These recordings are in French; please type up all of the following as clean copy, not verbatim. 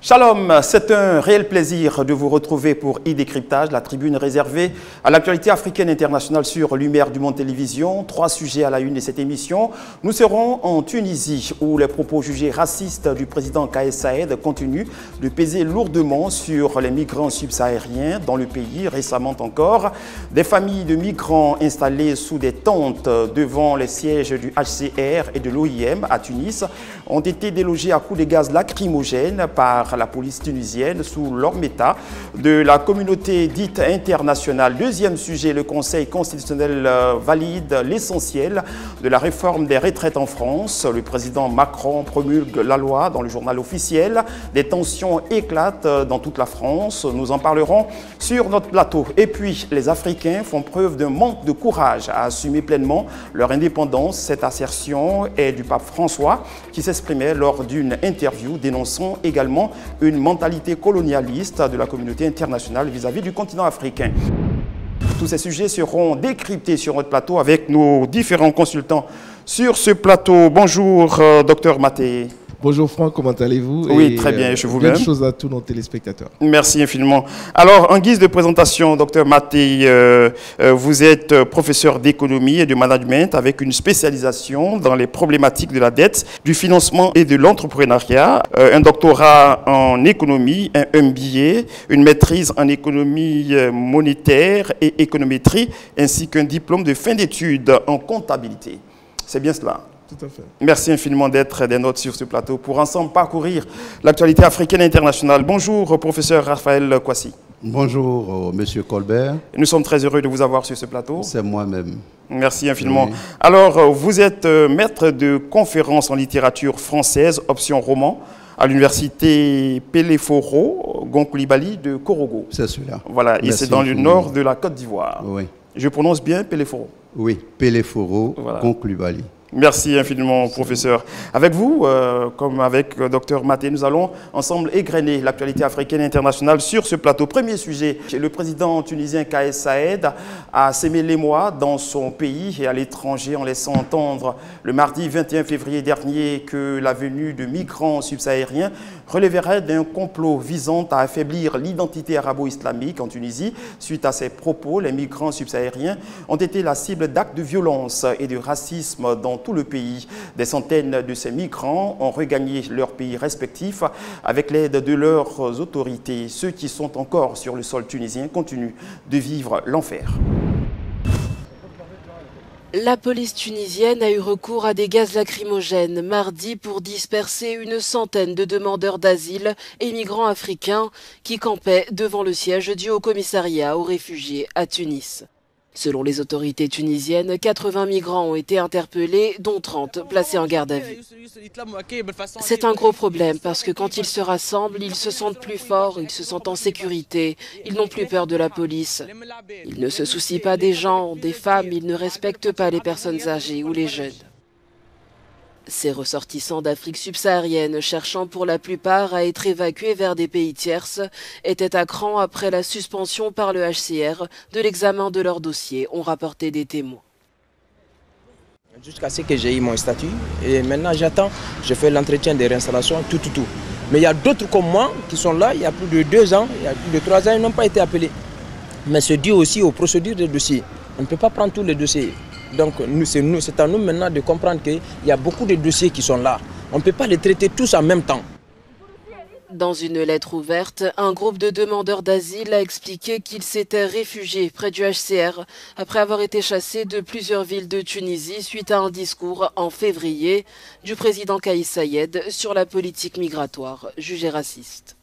Shalom, c'est un réel plaisir de vous retrouver pour e-décryptage, la tribune réservée à l'actualité africaine internationale sur Lumière du Monde Télévision. 3 sujets à la une de cette émission. Nous serons en Tunisie où les propos jugés racistes du président Kais Saied continuent de peser lourdement sur les migrants subsahariens dans le pays. Récemment encore, des familles de migrants installées sous des tentes devant les sièges du HCR et de l'OIM à Tunis ont été délogées à coups de gaz lacrymogènes par la police tunisienne sous l'ormeta de la communauté dite internationale. Deuxième sujet, le Conseil constitutionnel valide l'essentiel de la réforme des retraites en France. Le président Macron promulgue la loi dans le journal officiel. Des tensions éclatent dans toute la France. Nous en parlerons sur notre plateau. Et puis, les Africains font preuve d'un manque de courage à assumer pleinement leur indépendance. Cette assertion est du pape François qui s'exprimait lors d'une interview dénonçant également une mentalité colonialiste de la communauté internationale vis-à-vis du continent africain. Tous ces sujets seront décryptés sur notre plateau avec nos différents consultants sur ce plateau. Bonjour, docteur Maté. Bonjour Franck, comment allez-vous? Oui, très bien, je vous remercie. Bonne chose à tous nos téléspectateurs. Merci infiniment. Alors, en guise de présentation, docteur Maté, vous êtes professeur d'économie et de management avec une spécialisation dans les problématiques de la dette, du financement et de l'entrepreneuriat, un doctorat en économie, un MBA, une maîtrise en économie monétaire et économétrie, ainsi qu'un diplôme de fin d'études en comptabilité. C'est bien cela? Tout à fait. Merci infiniment d'être des nôtres sur ce plateau pour ensemble parcourir l'actualité africaine et internationale. Bonjour, professeur Raphaël Kwasi. Bonjour, monsieur Colbert. Nous sommes très heureux de vous avoir sur ce plateau. C'est moi-même. Merci infiniment. Oui. Alors, vous êtes maître de conférences en littérature française, option roman, à l'université Peleforo, Gonkoulibaly de Korogo. C'est celui-là. Voilà, et c'est dans le nord de la Côte d'Ivoire. Oui. Je prononce bien Peleforo? Oui, Peleforo, voilà. Gonkoulibaly. Merci infiniment, professeur. Avec vous, comme avec Dr Maté, nous allons ensemble égrener l'actualité africaine et internationale sur ce plateau. Premier sujet, le président tunisien Kais Saied a sémé l'émoi dans son pays et à l'étranger en laissant entendre le mardi 21 février dernier que la venue de migrants subsahariens relèverait d'un complot visant à affaiblir l'identité arabo-islamique en Tunisie. Suite à ces propos, les migrants subsahariens ont été la cible d'actes de violence et de racisme dans tout le pays. Des centaines de ces migrants ont regagné leurs pays respectifs avec l'aide de leurs autorités. Ceux qui sont encore sur le sol tunisien continuent de vivre l'enfer. La police tunisienne a eu recours à des gaz lacrymogènes mardi pour disperser une centaine de demandeurs d'asile et migrants africains qui campaient devant le siège du Haut-Commissariat aux réfugiés à Tunis. Selon les autorités tunisiennes, 80 migrants ont été interpellés, dont 30 placés en garde à vue. C'est un gros problème parce que quand ils se rassemblent, ils se sentent plus forts, ils se sentent en sécurité, ils n'ont plus peur de la police. Ils ne se soucient pas des gens, des femmes, ils ne respectent pas les personnes âgées ou les jeunes. Ces ressortissants d'Afrique subsaharienne, cherchant pour la plupart à être évacués vers des pays tierces, étaient à cran après la suspension par le HCR de l'examen de leur dossier, ont rapporté des témoins. Jusqu'à ce que j'ai eu mon statut, et maintenant j'attends, je fais l'entretien des réinstallations, tout. Mais il y a d'autres comme moi qui sont là, il y a plus de 2 ans, il y a plus de 3 ans, ils n'ont pas été appelés. Mais c'est dû aussi aux procédures des dossiers. On ne peut pas prendre tous les dossiers. Donc c'est à nous maintenant de comprendre qu'il y a beaucoup de dossiers qui sont là. On ne peut pas les traiter tous en même temps. Dans une lettre ouverte, un groupe de demandeurs d'asile a expliqué qu'ils s'étaient réfugiés près du HCR après avoir été chassés de plusieurs villes de Tunisie suite à un discours en février du président Kais Saied sur la politique migratoire jugée raciste.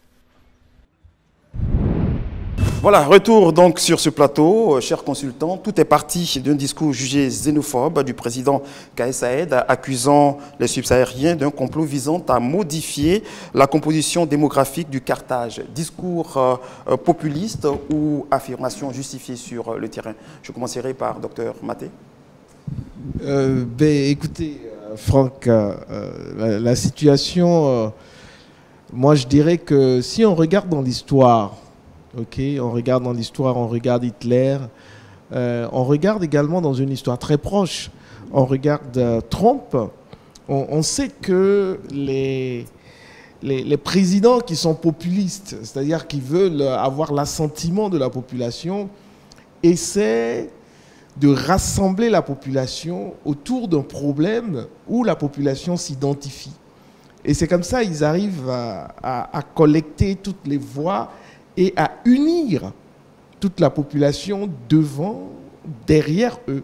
Voilà, retour donc sur ce plateau, chers consultants. Tout est parti d'un discours jugé xénophobe du président Kais Saied, accusant les subsahariens d'un complot visant à modifier la composition démographique du Carthage. Discours populiste ou affirmation justifiée sur le terrain? Je commencerai par Dr Maté. Écoutez, Franck, la situation, moi je dirais que si on regarde dans l'histoire, on regarde dans l'histoire, on regarde Hitler, on regarde également dans une histoire très proche, on regarde Trump, on sait que les présidents qui sont populistes, c'est-à-dire qui veulent avoir l'assentiment de la population, essaient de rassembler la population autour d'un problème où la population s'identifie. Et c'est comme ça qu'ils arrivent à collecter toutes les voix et à unir toute la population derrière eux.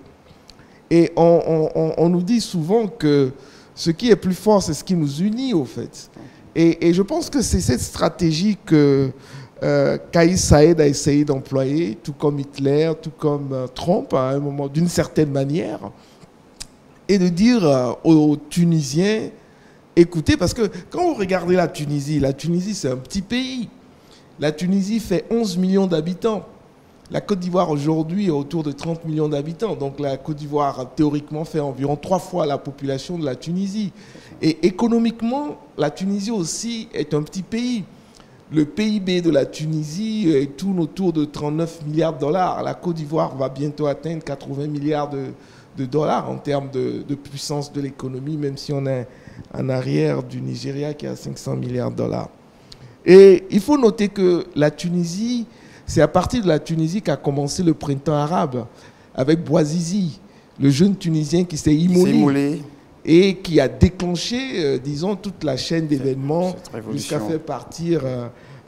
Et on nous dit souvent que ce qui est plus fort, c'est ce qui nous unit, au fait. Et je pense que c'est cette stratégie que Kais Saied a essayé d'employer, tout comme Hitler, tout comme Trump, à un moment, d'une certaine manière, et de dire aux Tunisiens, écoutez, parce que quand vous regardez la Tunisie, c'est un petit pays. La Tunisie fait 11 millions d'habitants. La Côte d'Ivoire aujourd'hui est autour de 30 millions d'habitants. Donc la Côte d'Ivoire, théoriquement, fait environ 3 fois la population de la Tunisie. Et économiquement, la Tunisie aussi est un petit pays. Le PIB de la Tunisie tourne autour de 39 milliards de dollars. La Côte d'Ivoire va bientôt atteindre 80 milliards de dollars en termes de puissance de l'économie, même si on est en arrière du Nigeria qui a 500 milliards de dollars. Et il faut noter que la Tunisie, c'est à partir de la Tunisie qu'a commencé le printemps arabe, avec Bouazizi, le jeune Tunisien qui s'est immolé et qui a déclenché, disons, toute la chaîne d'événements jusqu'à faire partir,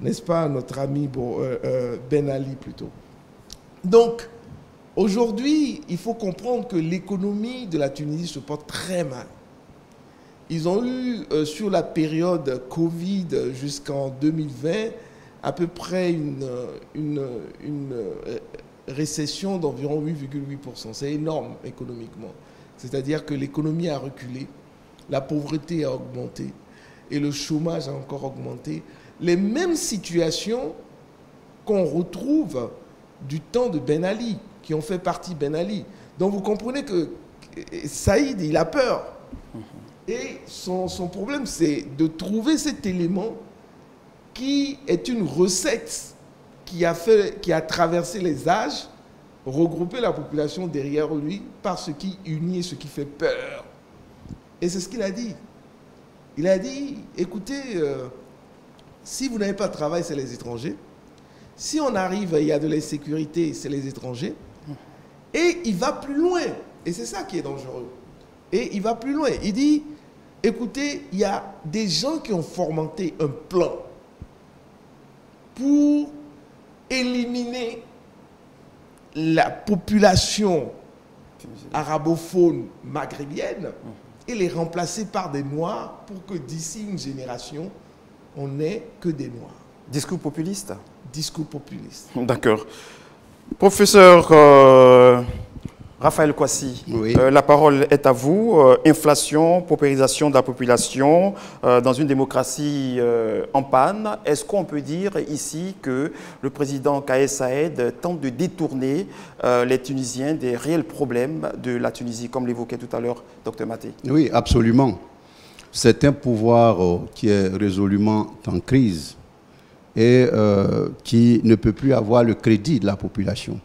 n'est-ce pas, notre ami Ben Ali plutôt. Donc, aujourd'hui, il faut comprendre que l'économie de la Tunisie se porte très mal. Ils ont eu, sur la période Covid jusqu'en 2020, à peu près une récession d'environ 8,8%. C'est énorme économiquement. C'est-à-dire que l'économie a reculé, la pauvreté a augmenté et le chômage a encore augmenté. Les mêmes situations qu'on retrouve du temps de Ben Ali, qui ont fait partie Ben Ali. Donc vous comprenez que Saïd, il a peur. Et son problème, c'est de trouver cet élément qui est une recette qui a traversé les âges, regrouper la population derrière lui par ce qui unit et ce qui fait peur. Et c'est ce qu'il a dit. Il a dit, écoutez, si vous n'avez pas de travail, c'est les étrangers. Si on arrive, il y a de l'insécurité, c'est les étrangers. Et il va plus loin. Et c'est ça qui est dangereux. Et il va plus loin. Il dit, écoutez, il y a des gens qui ont fomenté un plan pour éliminer la population arabophone maghrébienne et les remplacer par des Noirs pour que d'ici une génération, on n'ait que des Noirs. Discours populiste? Discours populiste. D'accord. Professeur Raphaël Kouassi, Oui. La parole est à vous. Inflation, paupérisation de la population dans une démocratie en panne. Est-ce qu'on peut dire ici que le président Kais Saied tente de détourner les Tunisiens des réels problèmes de la Tunisie, comme l'évoquait tout à l'heure Dr Maté? Oui, absolument. C'est un pouvoir qui est résolument en crise et qui ne peut plus avoir le crédit de la population.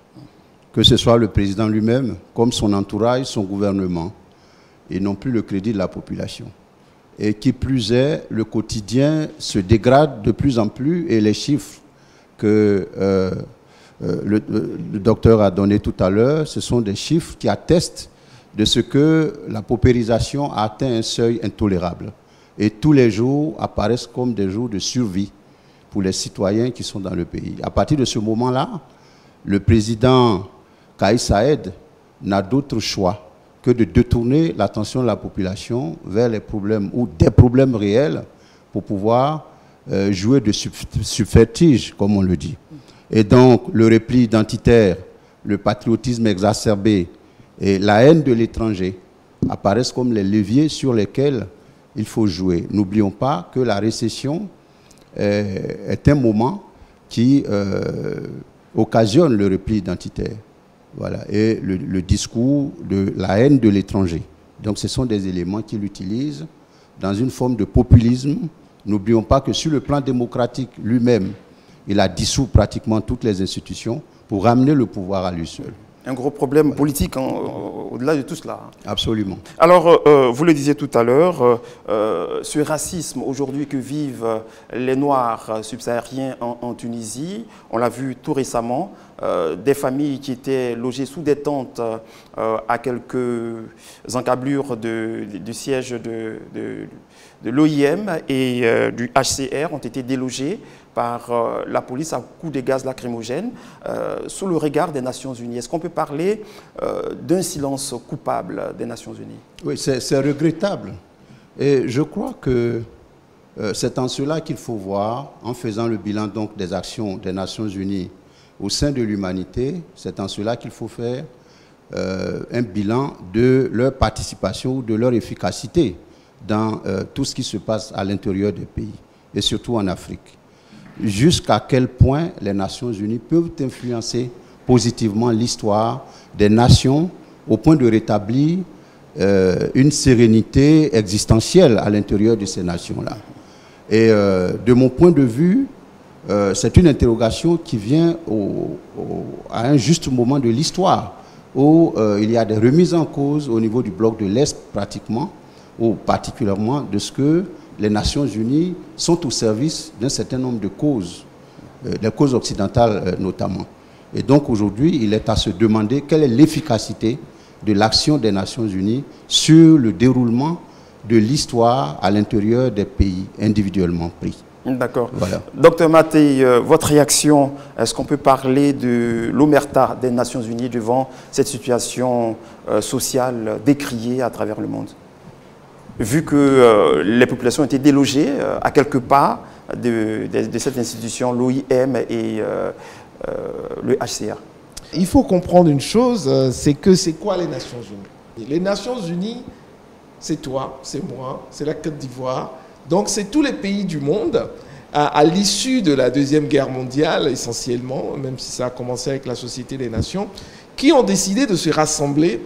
Que ce soit le président lui-même, comme son entourage, son gouvernement, ils n'ont plus le crédit de la population. Et qui plus est, le quotidien se dégrade de plus en plus et les chiffres que le docteur a donnés tout à l'heure, ce sont des chiffres qui attestent de ce que la paupérisation a atteint un seuil intolérable. Et tous les jours apparaissent comme des jours de survie pour les citoyens qui sont dans le pays. À partir de ce moment-là, le président Kais Saied n'a d'autre choix que de détourner l'attention de la population vers les problèmes ou des problèmes réels pour pouvoir jouer de subterfuge, comme on le dit. Et donc, le repli identitaire, le patriotisme exacerbé et la haine de l'étranger apparaissent comme les leviers sur lesquels il faut jouer. N'oublions pas que la récession est un moment qui occasionne le repli identitaire. Voilà, et le discours de la haine de l'étranger. Donc ce sont des éléments qu'il utilise dans une forme de populisme. N'oublions pas que sur le plan démocratique lui-même, il a dissous pratiquement toutes les institutions pour ramener le pouvoir à lui seul. Un gros problème politique au au-delà de tout cela. Absolument. Alors, vous le disiez tout à l'heure, ce racisme aujourd'hui que vivent les Noirs subsahariens en Tunisie, on l'a vu tout récemment, des familles qui étaient logées sous des tentes à quelques encablures du siège de l'OIM et du HCR ont été délogées par la police à coups de gaz lacrymogène sous le regard des Nations Unies. Est-ce qu'on peut parler d'un silence coupable des Nations Unies? Oui, c'est regrettable. Et je crois que c'est en cela qu'il faut voir, en faisant le bilan donc des actions des Nations Unies au sein de l'humanité, c'est en cela qu'il faut faire un bilan de leur participation ou de leur efficacité dans tout ce qui se passe à l'intérieur des pays, et surtout en Afrique. Jusqu'à quel point les Nations Unies peuvent influencer positivement l'histoire des nations au point de rétablir une sérénité existentielle à l'intérieur de ces nations-là. Et de mon point de vue, c'est une interrogation qui vient à un juste moment de l'histoire où il y a des remises en cause au niveau du bloc de l'Est pratiquement, ou particulièrement de ce que les Nations Unies sont au service d'un certain nombre de causes, des causes occidentales notamment. Et donc aujourd'hui, il est à se demander quelle est l'efficacité de l'action des Nations Unies sur le déroulement de l'histoire à l'intérieur des pays individuellement pris. D'accord. Voilà. Docteur Maté, votre réaction, est-ce qu'on peut parler de l'omerta des Nations Unies devant cette situation sociale décriée à travers le monde? Vu que les populations ont été délogées à quelques pas de cette institution, l'OIM et le HCR. Il faut comprendre une chose, c'est que c'est quoi les Nations Unies? Les Nations Unies, c'est toi, c'est moi, c'est la Côte d'Ivoire. Donc c'est tous les pays du monde, à l'issue de la Deuxième Guerre mondiale essentiellement, même si ça a commencé avec la Société des Nations, qui ont décidé de se rassembler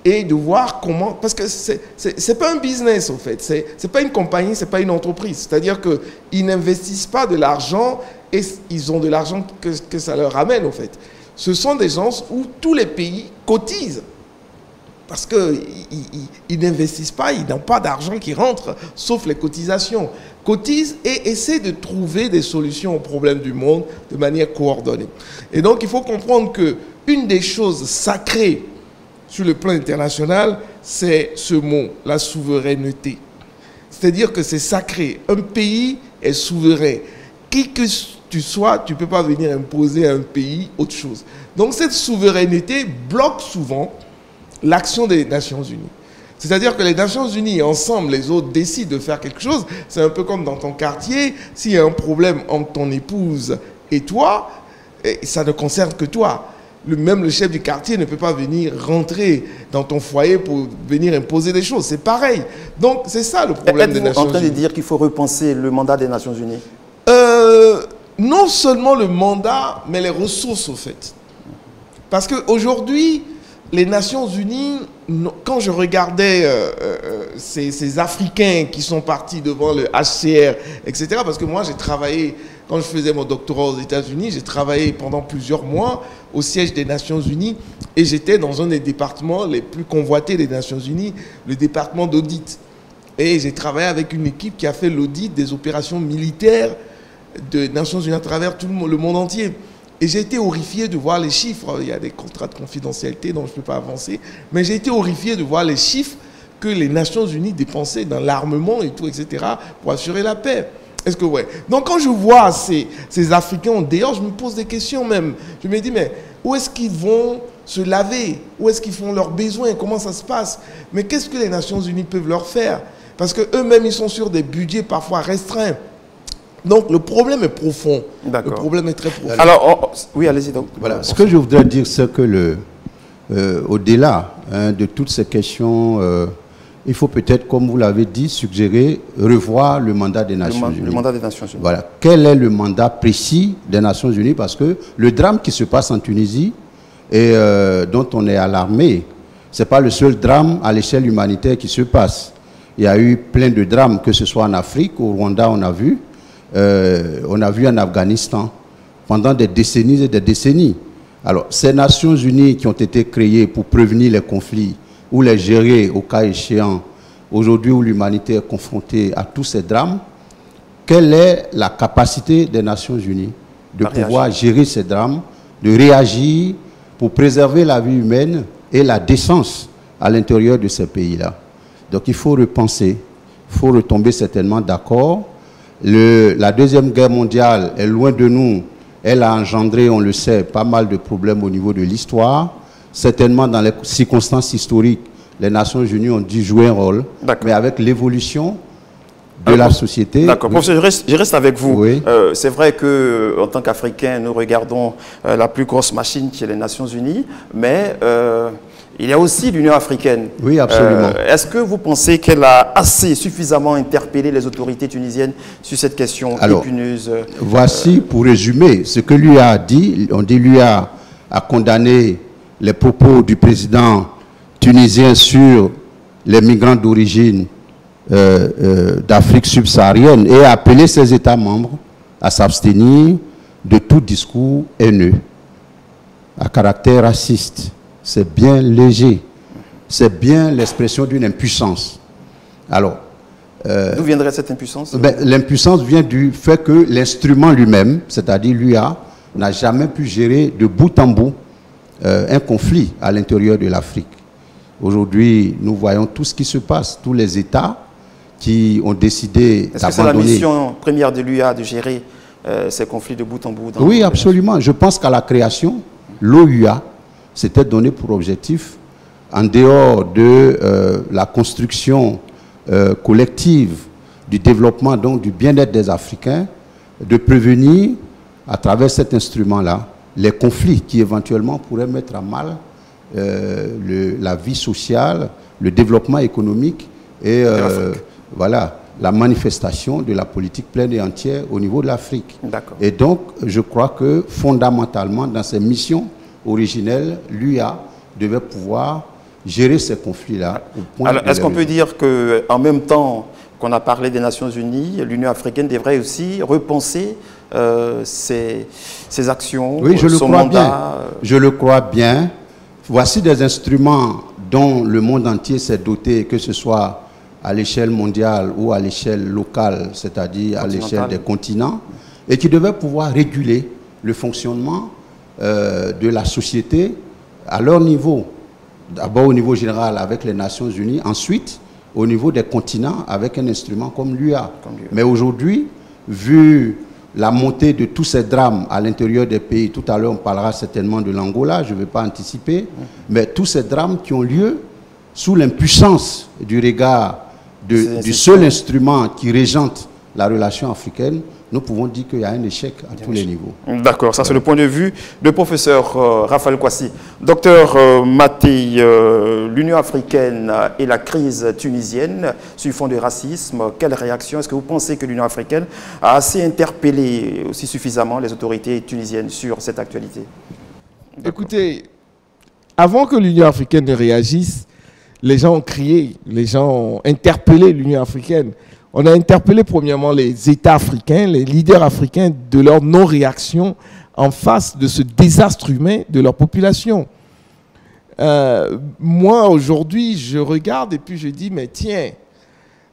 et de voir comment... Parce que c'est pas un business, en fait. C'est pas une compagnie, c'est pas une entreprise. C'est-à-dire qu'ils n'investissent pas de l'argent et ils ont de l'argent que ça leur ramène, en fait. Ce sont des gens où tous les pays cotisent. Parce qu'ils n'investissent pas, ils n'ont pas d'argent qui rentre, sauf les cotisations. Cotisent et essaient de trouver des solutions aux problèmes du monde de manière coordonnée. Et donc, il faut comprendre qu'une des choses sacrées sur le plan international, c'est ce mot, la souveraineté. C'est-à-dire que c'est sacré. Un pays est souverain. Qui que tu sois, tu ne peux pas venir imposer à un pays autre chose. Donc cette souveraineté bloque souvent l'action des Nations Unies. C'est-à-dire que les Nations Unies, ensemble, les autres décident de faire quelque chose. C'est un peu comme dans ton quartier. S'il y a un problème entre ton épouse et toi, ça ne concerne que toi. Même le chef du quartier ne peut pas venir rentrer dans ton foyer pour venir imposer des choses. C'est pareil. Donc, c'est ça le problème des Nations Unies. Êtes-vous en train de dire qu'il faut repenser le mandat des Nations Unies? Non seulement le mandat, mais les ressources, au fait. Parce qu'aujourd'hui, les Nations Unies, quand je regardais ces Africains qui sont partis devant le HCR, etc., parce que moi, j'ai travaillé, quand je faisais mon doctorat aux États-Unis, j'ai travaillé pendant plusieurs mois au siège des Nations Unies et j'étais dans un des départements les plus convoités des Nations Unies, le département d'audit. Et j'ai travaillé avec une équipe qui a fait l'audit des opérations militaires des Nations Unies à travers tout le monde entier. Et j'ai été horrifié de voir les chiffres. Il y a des contrats de confidentialité dont je ne peux pas avancer. Mais j'ai été horrifié de voir les chiffres que les Nations Unies dépensaient dans l'armement et tout, etc., pour assurer la paix. Est-ce que ouais? Donc quand je vois ces Africains en dehors, je me pose des questions même. Je me dis, mais où est-ce qu'ils vont se laver? Où est-ce qu'ils font leurs besoins? Comment ça se passe? Mais qu'est-ce que les Nations Unies peuvent leur faire? Parce qu'eux-mêmes, ils sont sur des budgets parfois restreints. Donc le problème est profond. Le problème est très profond. Alors, oui, allez-y donc. Voilà. Ce que je voudrais dire, c'est que au-delà de toutes ces questions, il faut peut-être, comme vous l'avez dit, suggérer, revoir le mandat des Nations Unies. Le mandat des Nations Unies. Voilà. Quel est le mandat précis des Nations Unies? Parce que le drame qui se passe en Tunisie et dont on est alarmé, ce n'est pas le seul drame à l'échelle humanitaire qui se passe. Il y a eu plein de drames, que ce soit en Afrique, au Rwanda, on a vu en Afghanistan, pendant des décennies et des décennies. Alors, ces Nations Unies qui ont été créées pour prévenir les conflits ou les gérer au cas échéant, aujourd'hui où l'humanité est confrontée à tous ces drames, quelle est la capacité des Nations Unies de pouvoir gérer ces drames, de réagir pour préserver la vie humaine et la décence à l'intérieur de ces pays-là. Donc il faut repenser, il faut retomber certainement d'accord. La Deuxième Guerre mondiale est loin de nous. Elle a engendré, on le sait, pas mal de problèmes au niveau de l'histoire. Certainement, dans les circonstances historiques, les Nations Unies ont dû jouer un rôle. Mais avec l'évolution de la société... D'accord. Professeur, je reste avec vous. Oui. C'est vrai qu'en tant qu'Africains, nous regardons la plus grosse machine qui est les Nations Unies, mais il y a aussi l'Union africaine. Oui, absolument. Est-ce que vous pensez qu'elle a suffisamment interpellé les autorités tunisiennes sur cette question épineuse? Voici, pour résumer, ce que l'UA a dit. On dit l'UA a condamné les propos du président tunisien sur les migrants d'origine d'Afrique subsaharienne et a appelé ses États membres à s'abstenir de tout discours haineux à caractère raciste. C'est bien léger. C'est bien l'expression d'une impuissance. Alors, d'où viendrait cette impuissance? L'impuissance vient du fait que l'instrument lui-même, c'est-à-dire l'UA, n'a jamais pu gérer de bout en bout un conflit à l'intérieur de l'Afrique. Aujourd'hui, nous voyons tout ce qui se passe, tous les États qui ont décidé d'abandonner. Est-ce que c'est la mission première de l'UA de gérer ces conflits de bout en bout? Oui, absolument. Je pense qu'à la création, l'OUA s'était donné pour objectif, en dehors de la construction collective du développement, donc du bien-être des Africains, de prévenir, à travers cet instrument-là, les conflits qui éventuellement pourraient mettre à mal la vie sociale, le développement économique et voilà, la manifestation de la politique pleine et entière au niveau de l'Afrique. Et donc, je crois que fondamentalement, dans ses missions originelles, l'UA devait pouvoir gérer ces conflits-là. Alors, est-ce qu'on peut dire qu'en même temps qu'on a parlé des Nations Unies, l'Union africaine devrait aussi repenser ses actions, oui, son mandat? Je le crois bien. Voici des instruments dont le monde entier s'est doté, que ce soit à l'échelle mondiale ou à l'échelle locale, c'est-à-dire à l'échelle des continents, et qui devaient pouvoir réguler le fonctionnement de la société à leur niveau. D'abord au niveau général avec les Nations Unies, ensuite au niveau des continents avec un instrument comme l'UA. Mais aujourd'hui, vu la montée de tous ces drames à l'intérieur des pays, tout à l'heure on parlera certainement de l'Angola, je ne vais pas anticiper, mais tous ces drames qui ont lieu sous l'impuissance du regard du seul instrument qui régente la relation africaine, nous pouvons dire qu'il y a un échec à tous les niveaux. D'accord, ça c'est le point de vue du professeur Raphaël Kouassi. Docteur Maté, l'Union africaine et la crise tunisienne sur fond de racisme, quelle réaction? Est-ce que vous pensez que l'Union africaine a assez interpellé aussi suffisamment les autorités tunisiennes sur cette actualité? Écoutez, avant que l'Union africaine ne réagisse, les gens ont crié, les gens ont interpellé l'Union africaine. On a interpellé premièrement les États africains, les leaders africains de leur non-réaction en face de ce désastre humain de leur population. Moi, aujourd'hui, je regarde et puis je dis, mais tiens,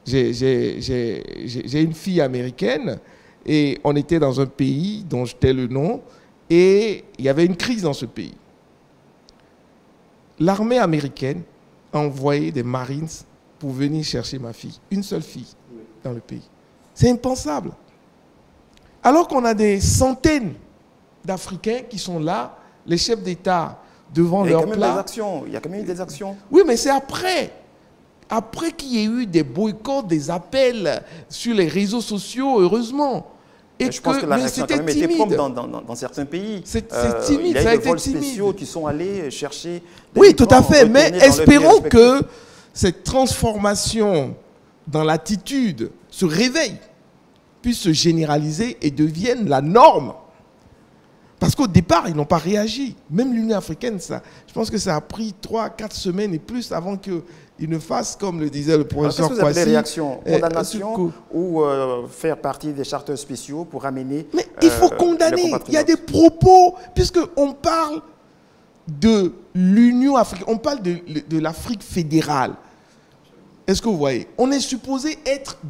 j'ai une fille américaine et on était dans un pays dont je tais le nom et il y avait une crise dans ce pays. L'armée américaine a envoyé des Marines pour venir chercher ma fille, une seule fille dans le pays. C'est impensable. Alors qu'on a des centaines d'Africains qui sont là, les chefs d'État devant leur plat. Il y a quand même eu des actions. Oui, mais c'est après. Après qu'il y ait eu des boycotts, des appels sur les réseaux sociaux, heureusement. Et je pense que la réaction a quand même été propre dans certains pays. C'est timide, ça a été timide. Il y a eu des vols spéciaux qui sont allés chercher des oui, tout à fait, mais espérons que cette transformation dans l'attitude, ce réveil, puisse se généraliser et devienne la norme. Parce qu'au départ, ils n'ont pas réagi. Même l'Union africaine, je pense que ça a pris 3-4 semaines et plus avant qu'ils ne fassent, comme le disait le professeur Kouassi. Est-ce que vous avez des réactions, condamnation ou faire partie des charters spéciaux pour amener... Mais il faut condamner. Il y a des propos, puisqu'on parle de l'Union africaine, on parle de l'Afrique fédérale. Est-ce que vous voyez? On est supposé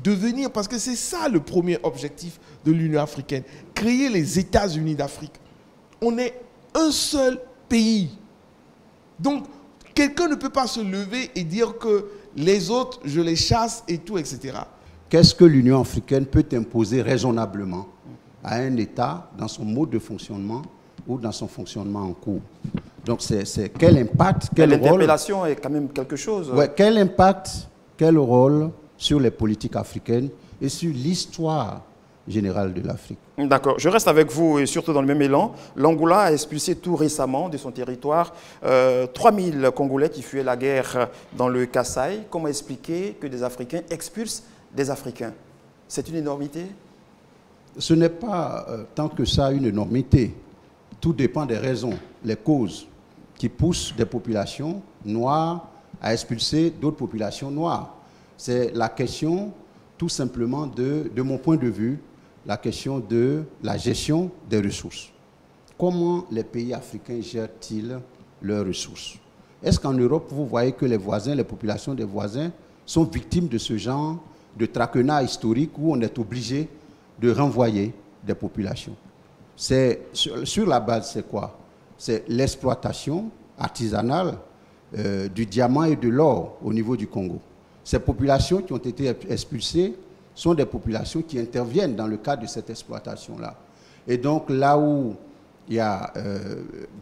devenir, parce que c'est ça le premier objectif de l'Union africaine, créer les États-Unis d'Afrique. On est un seul pays. Donc, quelqu'un ne peut pas se lever et dire que les autres, je les chasse et tout, etc. Qu'est-ce que l'Union africaine peut imposer raisonnablement à un État dans son mode de fonctionnement ou dans son fonctionnement en cours? Donc, c'est quel impact, quel rôle... L'interpellation est quand même quelque chose. Ouais, quel impact, quel rôle sur les politiques africaines et sur l'histoire générale de l'Afrique? D'accord. Je reste avec vous et surtout dans le même élan. L'Angola a expulsé tout récemment de son territoire 3000 Congolais qui fuyaient la guerre dans le Kasaï. Comment expliquer que des Africains expulsent des Africains? C'est une énormité? Ce n'est pas tant que ça une énormité. Tout dépend des raisons, les causes qui poussent des populations noires à expulser d'autres populations noires. C'est la question, tout simplement, de mon point de vue, la question de la gestion des ressources. Comment les pays africains gèrent-ils leurs ressources? Est-ce qu'en Europe, vous voyez que les voisins, les populations des voisins sont victimes de ce genre de traquenard historique où on est obligé de renvoyer des populations? C'est sur la base, c'est quoi? C'est l'exploitation artisanale du diamant et de l'or au niveau du Congo. Ces populations qui ont été expulsées sont des populations qui interviennent dans le cadre de cette exploitation-là. Et donc, là où il y a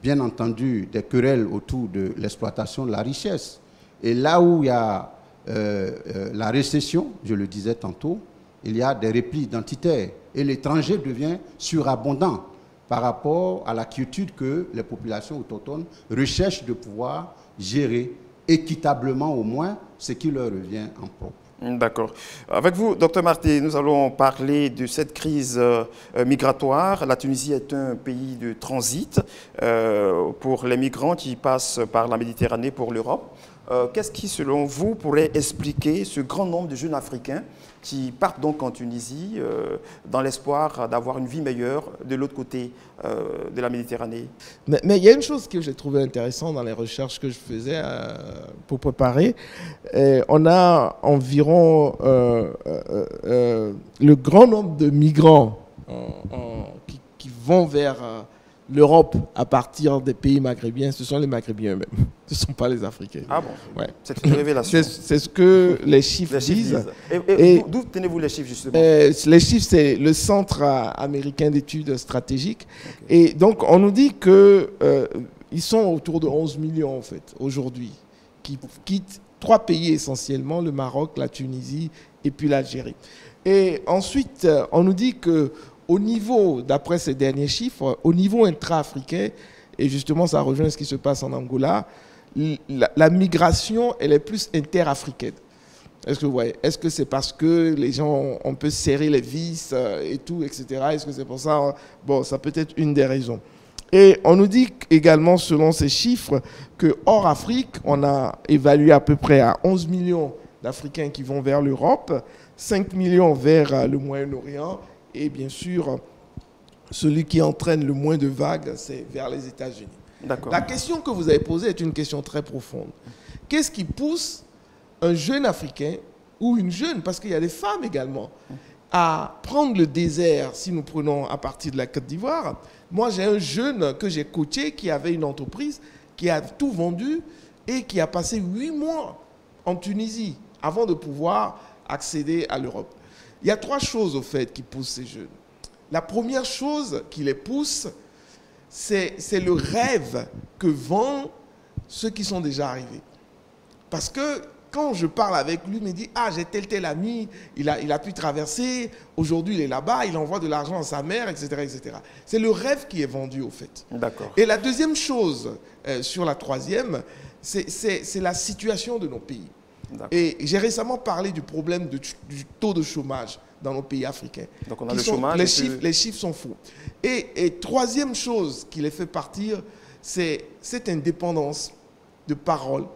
bien entendu des querelles autour de l'exploitation de la richesse, et là où il y a la récession, je le disais tantôt, il y a des replis identitaires. Et l'étranger devient surabondant par rapport à la quiétude que les populations autochtones recherchent de pouvoir gérer équitablement au moins ce qui leur revient en propre. D'accord. Avec vous, Dr Marté, nous allons parler de cette crise migratoire. La Tunisie est un pays de transit pour les migrants qui passent par la Méditerranée pour l'Europe. Qu'est-ce qui, selon vous, pourrait expliquer ce grand nombre de jeunes Africains qui partent donc en Tunisie dans l'espoir d'avoir une vie meilleure de l'autre côté de la Méditerranée? Mais il y a une chose que j'ai trouvé intéressante dans les recherches que je faisais pour préparer. On a environ le grand nombre de migrants qui vont vers l'Europe à partir des pays maghrébiens, ce sont les Maghrébiens eux-mêmes, ce ne sont pas les Africains. Ah bon? Ouais. C'est une révélation. C'est ce que les chiffres disent. Et d'où tenez-vous les chiffres justement? Les chiffres, c'est le Centre américain d'études stratégiques. Okay. Et donc, on nous dit qu'ils sont autour de 11 millions en fait, aujourd'hui, qui quittent 3 pays essentiellement, le Maroc, la Tunisie et puis l'Algérie. Et ensuite, on nous dit que au niveau, d'après ces derniers chiffres, au niveau intra-africain, et justement ça rejoint ce qui se passe en Angola, la migration, elle est plus inter-africaine. Est-ce que vous voyez? Est-ce que c'est parce que les gens, on peut serrer les vis et tout, etc. Est-ce que c'est pour ça? Bon, ça peut être une des raisons. Et on nous dit également, selon ces chiffres, que hors Afrique, on a évalué à peu près à 11 millions d'Africains qui vont vers l'Europe, 5 millions vers le Moyen-Orient, et bien sûr, celui qui entraîne le moins de vagues, c'est vers les États-Unis. La question que vous avez posée est une question très profonde. Qu'est-ce qui pousse un jeune Africain ou une jeune, parce qu'il y a des femmes également, à prendre le désert, si nous prenons à partir de la Côte d'Ivoire? Moi, j'ai un jeune que j'ai coaché qui avait une entreprise, qui a tout vendu et qui a passé 8 mois en Tunisie avant de pouvoir accéder à l'Europe. Il y a 3 choses, au fait, qui poussent ces jeunes. La première chose qui les pousse, c'est le rêve que vendent ceux qui sont déjà arrivés. Parce que quand je parle avec lui, il me dit « Ah, j'ai tel ami, il a pu traverser, aujourd'hui il est là-bas, il envoie de l'argent à sa mère, etc. etc. » C'est le rêve qui est vendu, au fait. D'accord. Et la deuxième chose, sur la troisième, c'est la situation de nos pays. Et j'ai récemment parlé du problème du taux de chômage dans nos pays africains. Donc on a le chômage. Les chiffres sont fous. Et troisième chose qui les fait partir, c'est cette indépendance de parole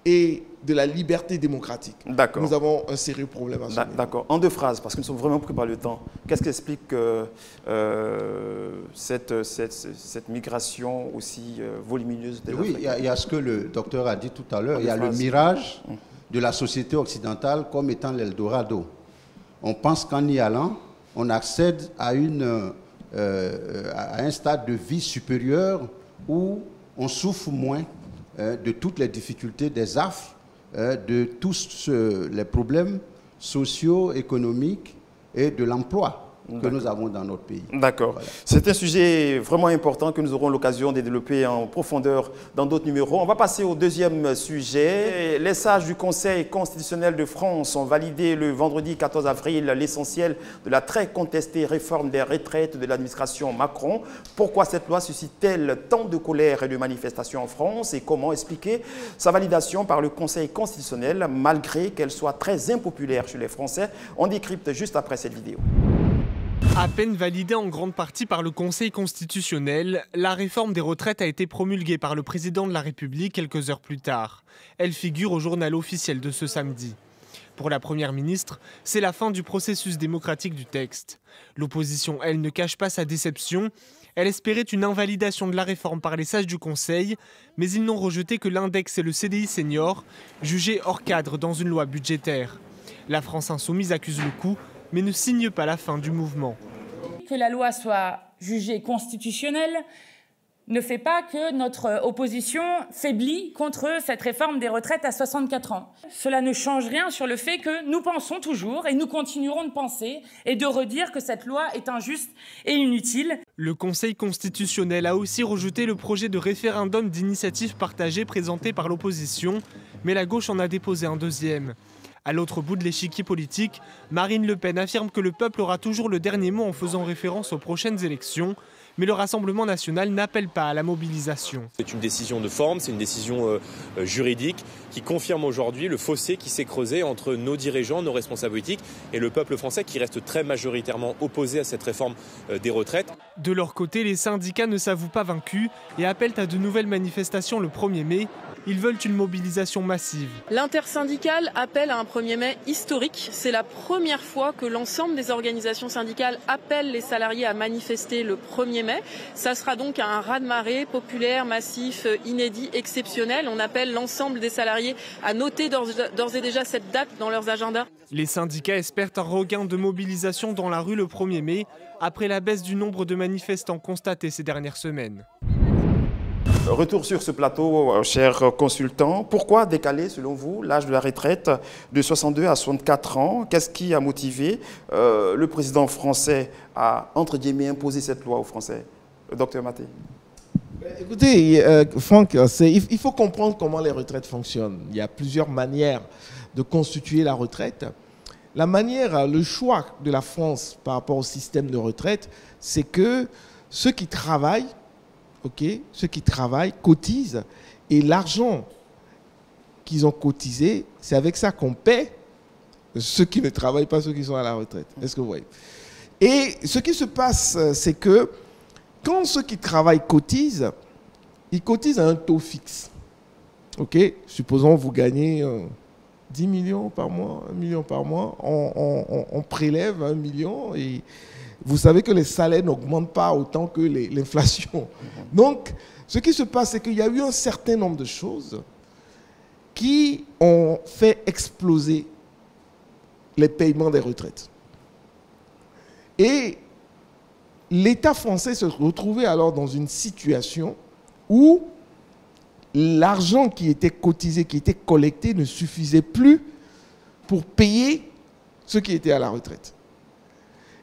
et de la liberté démocratique. D'accord. Nous avons un sérieux problème à ce niveau. D'accord. En 2 phrases, parce que nous sommes vraiment pris par le temps. Qu'est-ce qui explique cette migration aussi volumineuse des Oui, Africains? il y a ce que le docteur a dit tout à l'heure. Il y a le phrases. mirage de la société occidentale comme étant l'Eldorado. On pense qu'en y allant, on accède à un stade de vie supérieur où on souffre moins de toutes les difficultés des affres, de tous les problèmes sociaux, économiques et de l'emploi que nous avons dans notre pays. D'accord. Voilà. C'est un sujet vraiment important que nous aurons l'occasion de développer en profondeur dans d'autres numéros. On va passer au 2e sujet. Les sages du Conseil constitutionnel de France ont validé le vendredi 14 avril l'essentiel de la très contestée réforme des retraites de l'administration Macron. Pourquoi cette loi suscite-t-elle tant de colère et de manifestations en France et comment expliquer sa validation par le Conseil constitutionnel malgré qu'elle soit très impopulaire chez les Français? On décrypte juste après cette vidéo. À peine validée en grande partie par le Conseil constitutionnel, la réforme des retraites a été promulguée par le président de la République quelques heures plus tard. Elle figure au journal officiel de ce samedi. Pour la Première ministre, c'est la fin du processus démocratique du texte. L'opposition, elle, ne cache pas sa déception. Elle espérait une invalidation de la réforme par les sages du Conseil, mais ils n'ont rejeté que l'index et le CDI senior, jugés hors cadre dans une loi budgétaire. La France insoumise accuse le coup, mais ne signe pas la fin du mouvement. Que la loi soit jugée constitutionnelle ne fait pas que notre opposition faiblit contre cette réforme des retraites à 64 ans. Cela ne change rien sur le fait que nous pensons toujours, et nous continuerons de penser, et de redire que cette loi est injuste et inutile. Le Conseil constitutionnel a aussi rejeté le projet de référendum d'initiative partagée présenté par l'opposition, mais la gauche en a déposé un deuxième. À l'autre bout de l'échiquier politique, Marine Le Pen affirme que le peuple aura toujours le dernier mot en faisant référence aux prochaines élections, mais le Rassemblement national n'appelle pas à la mobilisation. C'est une décision de forme, c'est une décision juridique qui confirme aujourd'hui le fossé qui s'est creusé entre nos dirigeants, nos responsables politiques et le peuple français qui reste très majoritairement opposé à cette réforme des retraites. De leur côté, les syndicats ne s'avouent pas vaincus et appellent à de nouvelles manifestations le 1er mai. Ils veulent une mobilisation massive. L'intersyndicale appelle à un 1er mai historique. C'est la première fois que l'ensemble des organisations syndicales appellent les salariés à manifester le 1er mai. Ça sera donc un raz-de-marée populaire, massif, inédit, exceptionnel. On appelle l'ensemble des salariés à noter d'ores et déjà cette date dans leurs agendas. Les syndicats espèrent un regain de mobilisation dans la rue le 1er mai, après la baisse du nombre de manifestants constatés ces dernières semaines. Retour sur ce plateau, chers consultants. Pourquoi décaler, selon vous, l'âge de la retraite de 62 à 64 ans? Qu'est-ce qui a motivé le président français à, entre guillemets, imposer cette loi aux Français? Docteur Maté. Écoutez, Franck, il faut comprendre comment les retraites fonctionnent. Il y a plusieurs manières de constituer la retraite. La manière, le choix de la France par rapport au système de retraite, c'est que ceux qui travaillent, ceux qui travaillent cotisent, et l'argent qu'ils ont cotisé, c'est avec ça qu'on paie ceux qui ne travaillent pas, ceux qui sont à la retraite. Est-ce que vous voyez? Et ce qui se passe, c'est que quand ceux qui travaillent cotisent, ils cotisent à un taux fixe. Supposons que vous gagnez 10 millions par mois, 1 million par mois, on prélève 1 million et vous savez que les salaires n'augmentent pas autant que l'inflation. Donc, ce qui se passe, c'est qu'il y a eu un certain nombre de choses qui ont fait exploser les paiements des retraites. Et l'État français se retrouvait alors dans une situation où l'argent qui était cotisé, qui était collecté, ne suffisait plus pour payer ceux qui étaient à la retraite.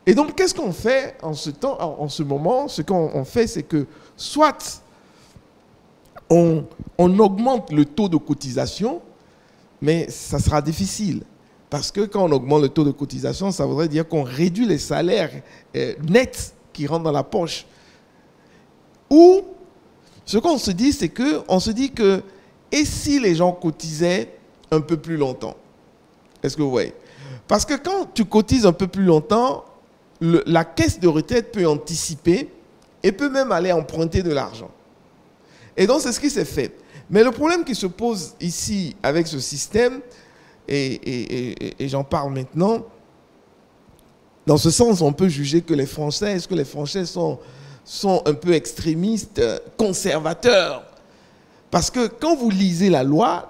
Et donc, qu'est-ce qu'on fait en ce moment? Ce qu'on fait, c'est que soit on augmente le taux de cotisation, mais ça sera difficile. Parce que quand on augmente le taux de cotisation, ça voudrait dire qu'on réduit les salaires nets qui rentrent dans la poche. Ou, ce qu'on se dit, c'est qu'on se dit que, et si les gens cotisaient un peu plus longtemps? Est-ce que vous voyez? Parce que quand tu cotises un peu plus longtemps, la caisse de retraite peut anticiper et peut même aller emprunter de l'argent. Et donc, c'est ce qui s'est fait. Mais le problème qui se pose ici avec ce système, et j'en parle maintenant, dans ce sens, on peut juger que les Français, est-ce que les Français sont un peu extrémistes, conservateurs? Parce que quand vous lisez la loi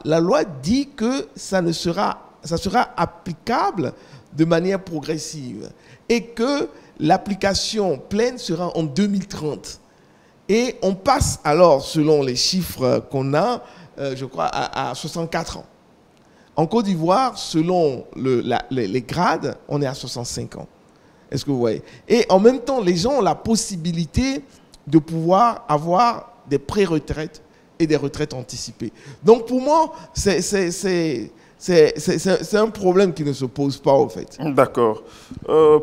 dit que ça sera applicable de manière progressive et que l'application pleine sera en 2030. Et on passe alors, selon les chiffres qu'on a, je crois, à 64 ans. En Côte d'Ivoire, selon les grades, on est à 65 ans. Est-ce que vous voyez? Et en même temps, les gens ont la possibilité de pouvoir avoir des pré-retraites et des retraites anticipées. Donc pour moi, c'est un problème qui ne se pose pas, au fait. D'accord.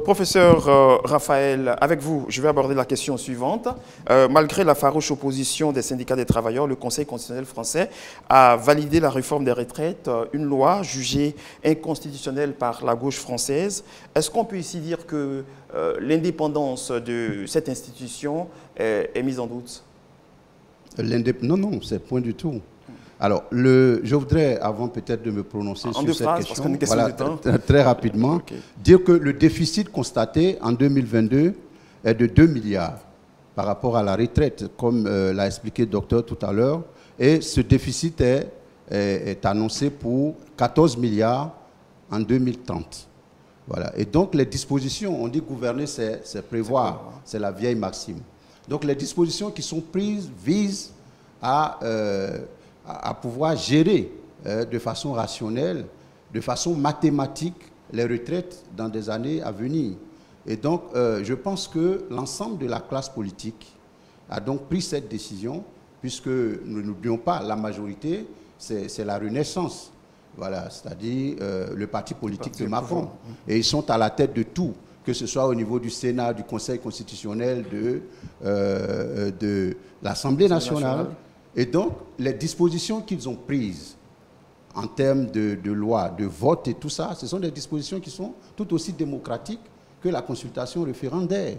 Professeur Raphaël, avec vous, je vais aborder la question suivante. Malgré la farouche opposition des syndicats des travailleurs, le Conseil constitutionnel français a validé la réforme des retraites, une loi jugée inconstitutionnelle par la gauche française. Est-ce qu'on peut ici dire que l'indépendance de cette institution est mise en doute? Non, c'est point du tout. Alors, je voudrais, avant peut-être de me prononcer sur cette question, très rapidement, dire que le déficit constaté en 2022 est de 2 milliards par rapport à la retraite, comme l'a expliqué le docteur tout à l'heure. Et ce déficit est annoncé pour 14 milliards en 2030. Voilà. Et donc, les dispositions, on dit gouverner, c'est prévoir, c'est la vieille maxime. Donc, les dispositions qui sont prises visent à pouvoir gérer de façon rationnelle, de façon mathématique, les retraites dans des années à venir. Et donc, je pense que l'ensemble de la classe politique a donc pris cette décision, puisque, nous n'oublions pas, la majorité, c'est la Renaissance. Voilà, c'est-à-dire le parti politique de Macron. Et ils sont à la tête de tout, que ce soit au niveau du Sénat, du Conseil constitutionnel, de l'Assemblée nationale. Et donc, les dispositions qu'ils ont prises en termes de loi, de vote et tout ça, ce sont des dispositions qui sont tout aussi démocratiques que la consultation référendaire.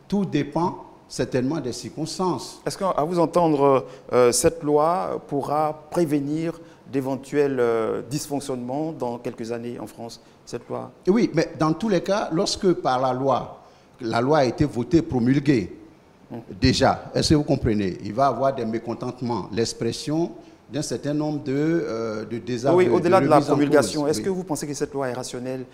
Tout dépend certainement des circonstances. Est-ce qu'à vous entendre, cette loi pourra prévenir d'éventuels dysfonctionnements dans quelques années en France, cette loi? Oui, mais dans tous les cas, lorsque par la loi a été votée, promulguée, déjà, est-ce que vous comprenez? Il va y avoir des mécontentements, l'expression d'un certain nombre de désaveux. Oui, au-delà de la promulgation, est-ce que vous pensez que cette loi est rationnelle?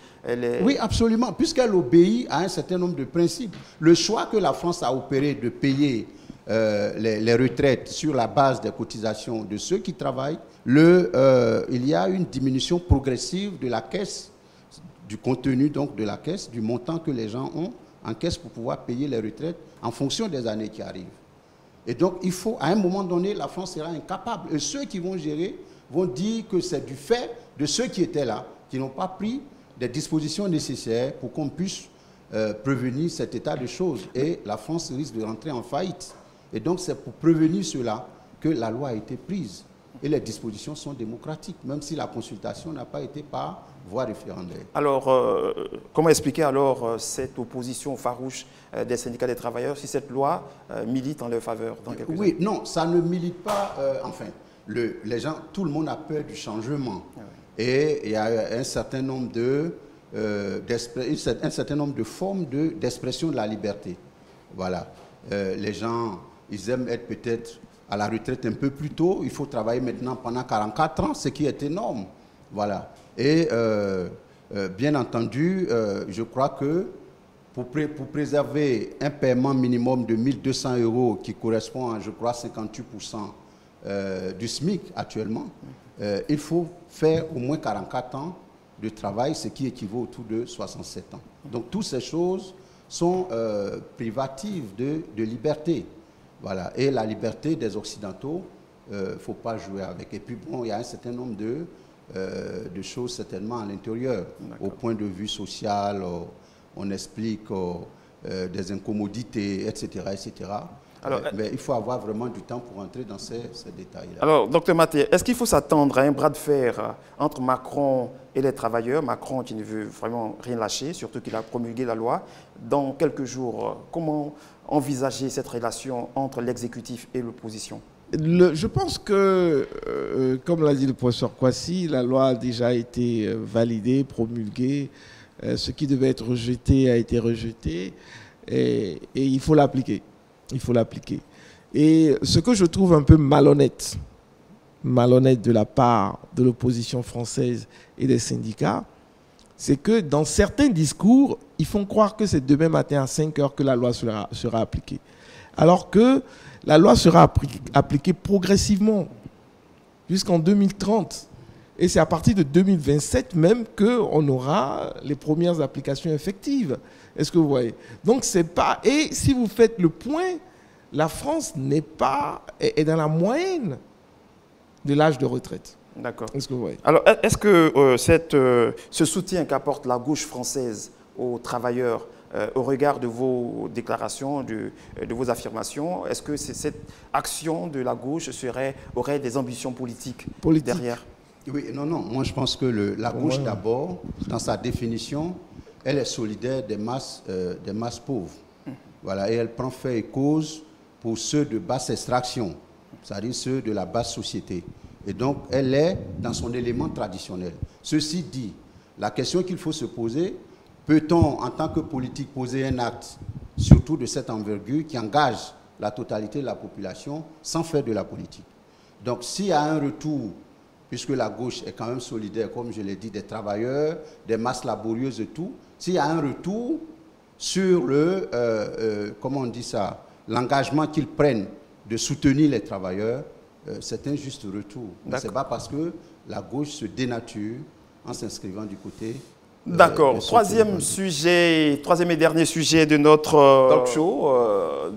Oui, absolument, puisqu'elle obéit à un certain nombre de principes. Le choix que la France a opéré de payer les retraites sur la base des cotisations de ceux qui travaillent, il y a une diminution progressive de la caisse, du contenu donc de la caisse, du montant que les gens ont en caisse pour pouvoir payer les retraites en fonction des années qui arrivent. Et donc, il faut, à un moment donné, la France sera incapable. Et ceux qui vont gérer vont dire que c'est du fait de ceux qui étaient là, qui n'ont pas pris des dispositions nécessaires pour qu'on puisse prévenir cet état de choses. Et la France risque de rentrer en faillite. Et donc, c'est pour prévenir cela que la loi a été prise. Et les dispositions sont démocratiques, même si la consultation n'a pas été par voie référendaire. Alors, comment expliquer alors cette opposition farouche des syndicats des travailleurs si cette loi milite en leur faveur dans quelques années? Oui, non, ça ne milite pas. Enfin, les gens, tout le monde a peur du changement. Ah oui. Et il y a un certain nombre un certain nombre de formes d'expression de la liberté. Voilà. Les gens, ils aiment être peut-être à la retraite un peu plus tôt. Il faut travailler maintenant pendant 44 ans, ce qui est énorme. Voilà. Et bien entendu, je crois que pour préserver un paiement minimum de 1 200 € qui correspond à, je crois, 58% du SMIC actuellement, il faut faire au moins 44 ans de travail, ce qui équivaut autour de 67 ans. Donc toutes ces choses sont privatives de liberté. Voilà. Et la liberté des Occidentaux, il ne faut pas jouer avec. Et puis bon, il y a un certain nombre de choses certainement à l'intérieur. Au point de vue social, on explique des incommodités, etc. etc. Alors, mais il faut avoir vraiment du temps pour entrer dans ces détails-là. Alors, Dr Maté, est-ce qu'il faut s'attendre à un bras de fer entre Macron et les travailleurs? Macron qui ne veut vraiment rien lâcher, surtout qu'il a promulgué la loi. Dans quelques jours, comment envisager cette relation entre l'exécutif et l'opposition? Je pense que, comme l'a dit le professeur Kwasi, la loi a déjà été validée, promulguée. Ce qui devait être rejeté a été rejeté. Et il faut l'appliquer. Il faut l'appliquer. Et ce que je trouve un peu malhonnête de la part de l'opposition française et des syndicats, c'est que dans certains discours, ils font croire que c'est demain matin à 5 heures que la loi sera appliquée. Alors que la loi sera appliquée progressivement jusqu'en 2030. Et c'est à partir de 2027 même qu'on aura les premières applications effectives. Est-ce que vous voyez? Donc c'est pas... Et si vous faites le point, la France est dans la moyenne de l'âge de retraite. D'accord. Est-ce que vous voyez? Alors, est-ce que ce soutien qu'apporte la gauche française aux travailleurs, au regard de vos déclarations, de vos affirmations, est-ce que cette action de la gauche aurait des ambitions politiques derrière? Oui, non. Moi, je pense que la gauche, d'abord, dans sa définition, elle est solidaire des masses pauvres. Voilà, et elle prend fait et cause pour ceux de basse extraction, c'est-à-dire ceux de la basse société. Et donc, elle est dans son élément traditionnel. Ceci dit, la question qu'il faut se poser, peut-on, en tant que politique, poser un acte, surtout de cette envergure, qui engage la totalité de la population sans faire de la politique? Donc, s'il y a un retour, puisque la gauche est quand même solidaire, comme je l'ai dit, des travailleurs, des masses laborieuses et tout, s'il y a un retour sur comment on dit ça, l'engagement qu'ils prennent de soutenir les travailleurs, c'est un juste retour. Ce n'est pas parce que la gauche se dénature en s'inscrivant du côté... D'accord. Troisième et dernier sujet de notre talk show.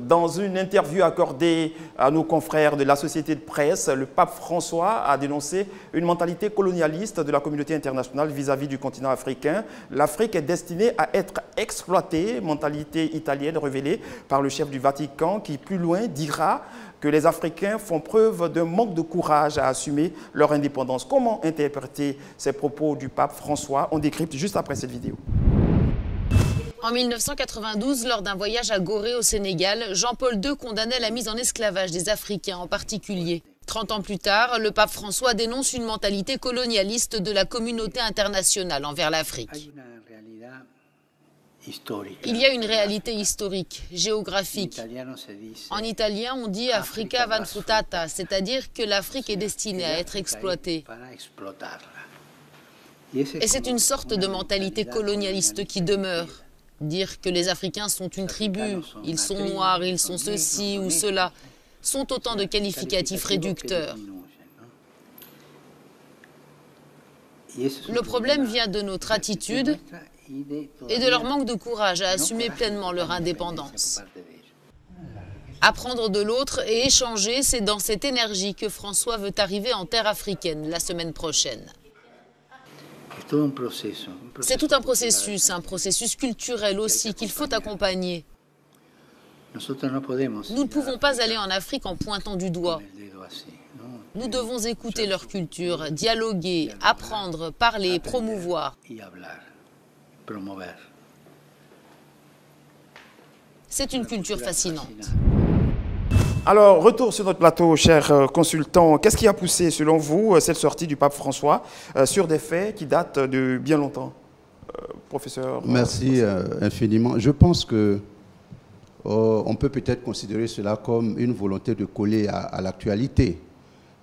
Dans une interview accordée à nos confrères de la société de presse, le pape François a dénoncé une mentalité colonialiste de la communauté internationale vis-à-vis du continent africain. L'Afrique est destinée à être exploitée, mentalité italienne révélée par le chef du Vatican qui, plus loin, dira que les Africains font preuve d'un manque de courage à assumer leur indépendance. Comment interpréter ces propos du pape François? On décrypte juste après cette vidéo. En 1992, lors d'un voyage à Gorée au Sénégal, Jean-Paul II condamnait la mise en esclavage des Africains en particulier. 30 ans plus tard, le pape François dénonce une mentalité colonialiste de la communauté internationale envers l'Afrique. Il y a une réalité historique, géographique. En italien, on dit Africa va sfruttata, c'est-à-dire que l'Afrique est destinée à être exploitée. Et c'est une sorte de mentalité colonialiste qui demeure. Dire que les Africains sont une tribu, ils sont noirs, ils sont ceci ou cela, sont autant de qualificatifs réducteurs. Le problème vient de notre attitude et de leur manque de courage à assumer pleinement leur indépendance. Apprendre de l'autre et échanger, c'est dans cette énergie que François veut arriver en terre africaine la semaine prochaine. C'est tout un processus culturel aussi qu'il faut accompagner. Nous ne pouvons pas aller en Afrique en pointant du doigt. Nous devons écouter leur culture, dialoguer, apprendre, parler, promouvoir. C'est une culture fascinante. Alors, retour sur notre plateau, chers consultants. Qu'est-ce qui a poussé, selon vous, cette sortie du pape François sur des faits qui datent de bien longtemps? Professeur. Merci infiniment. Je pense que on peut peut-être considérer cela comme une volonté de coller à l'actualité.